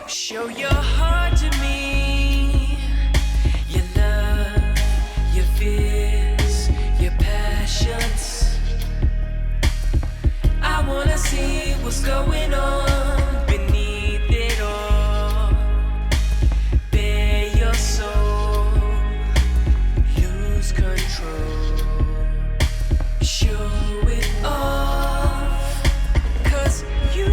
Show your heart to me, your love, your fears, your passions. I wanna see what's going on beneath it all. Bare your soul, lose control, show it off, 'cause you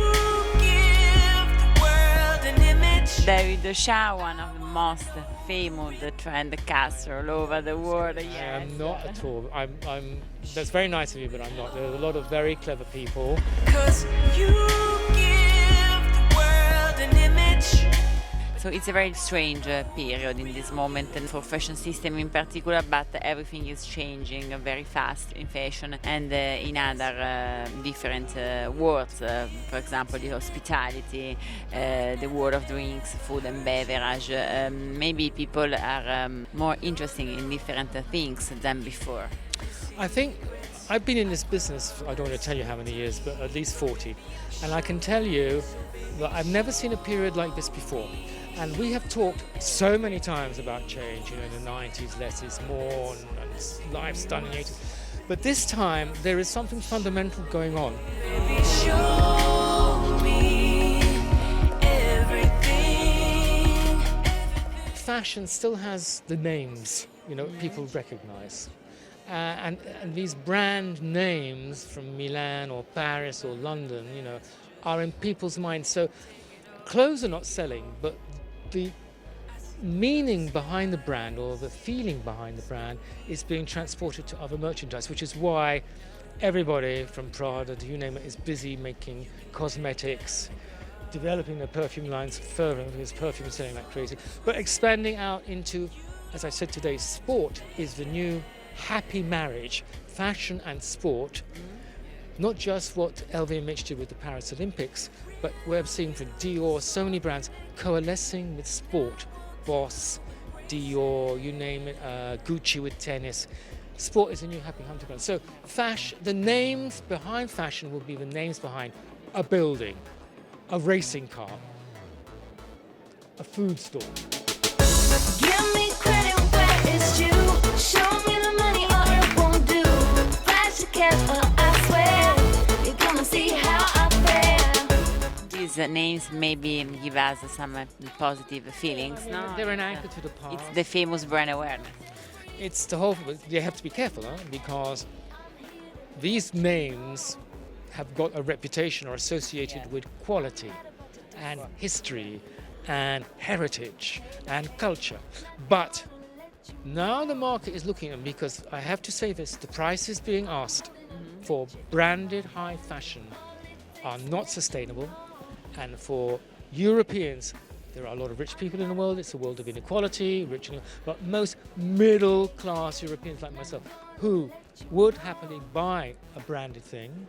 give the world an image. David Shah, one of the most famous trendcasters all over the world. I am not at all. I'm. That's very nice of you, but I'm not. There are a lot of very clever people. 'Cause you give the world an image. So it's a very strange period in this moment, and for fashion system in particular, but everything is changing very fast in fashion and in other different worlds. For example, the hospitality, the world of drinks, food and beverage. Maybe people are more interested in different things than before. I think I've been in this business, I don't want to tell you how many years, but at least 40. And I can tell you that I've never seen a period like this before. And we have talked so many times about change, in the 90s, less is more, and life's done in the 80s. But this time, there is something fundamental going on. Baby, show me everything. Fashion still has the names, people recognize. And these brand names from Milan or Paris or London, are in people's minds. So clothes are not selling, but the meaning behind the brand or the feeling behind the brand is being transported to other merchandise, which is why everybody from Prada to you name it is busy making cosmetics, developing their perfume lines further, because perfume is selling like crazy, but expanding out into, as I said today, sport is the new happy marriage, fashion and sport. Not just what LVMH did with the Paris Olympics, but we're seeing from Dior, so many brands coalescing with sport. Boss, Dior, you name it, Gucci with tennis. Sport is a new happy hunter brand. So the names behind fashion will be the names behind a building, a racing car, a food store. Give me credit where it's due. Show me the money or it won't do. Flash the cash or I swear you're gonna see how I fare. These names maybe give us some positive feelings, no? They're an anchor to the past. It's the famous brand awareness. It's the whole. You have to be careful, because these names have got a reputation or associated with quality and history and heritage and culture. But now the market is looking at them, because I have to say this, the prices being asked for branded high fashion are not sustainable. And for Europeans, there are a lot of rich people in the world. It's a world of inequality, but most middle-class Europeans like myself, who would happily buy a branded thing,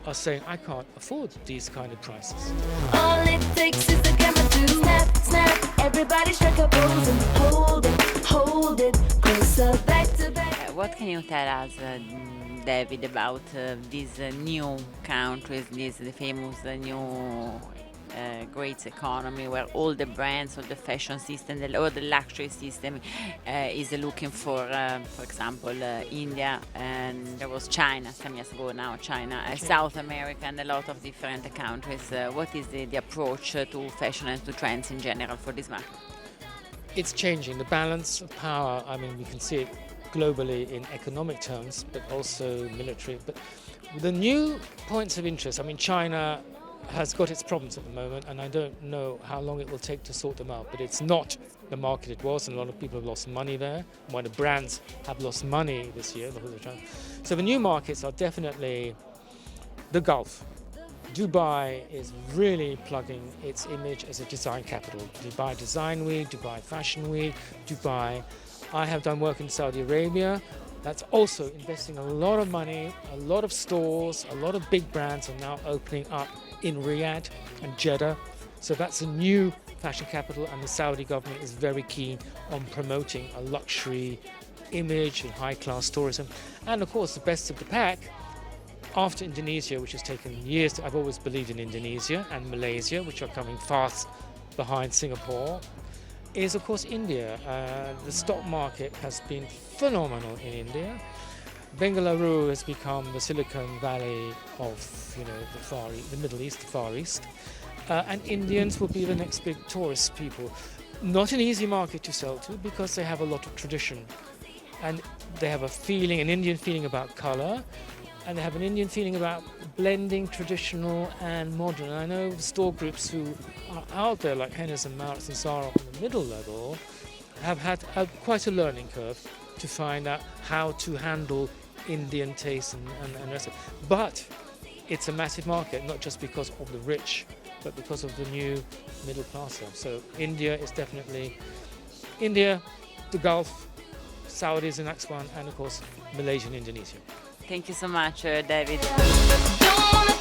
are saying, I can't afford these kind of prices. All it takes is a camera to snap, snap. Everybody strike a pose and hold it, closer back to back. What can you tell us, David, about these new countries, the famous new great economy where all the brands, all the fashion system, all the luxury system is looking for example, India, and there was China some years ago now, South America, and a lot of different countries. What is the approach to fashion and to trends in general for this market? It's changing. The balance of power, we can see it globally in economic terms, but also military. But the new points of interest, China has got its problems at the moment, and I don't know how long it will take to sort them out, but it's not the market it was, and a lot of people have lost money there. Why the brands have lost money this year. So the new markets are definitely the Gulf. Dubai is really plugging its image as a design capital. Dubai Design Week, Dubai Fashion Week, Dubai. I have done work in Saudi Arabia. That's also investing a lot of money, a lot of stores, a lot of big brands are now opening up in Riyadh and Jeddah. So that's a new fashion capital, and the Saudi government is very keen on promoting a luxury image and high-class tourism. And of course, the best of the pack, after Indonesia, which has taken years, I've always believed in Indonesia and Malaysia, which are coming fast behind Singapore, is of course India. The stock market has been phenomenal in India. Bengaluru has become the Silicon Valley of the Middle East, the Far East, and Indians will be the next big tourist people. Not an easy market to sell to because they have a lot of tradition, and they have an Indian feeling about colour, and they have an Indian feeling about blending traditional and modern. And I know store groups who are out there, like Hennes and Mauritz and Zara on the middle level, have had quite a learning curve to find out how to handle Indian taste and rest of it. But it's a massive market, not just because of the rich, but because of the new middle class. So India is definitely India, the Gulf, Saudi is the next one, and of course Malaysia and Indonesia. Thank you so much, David. Don't wanna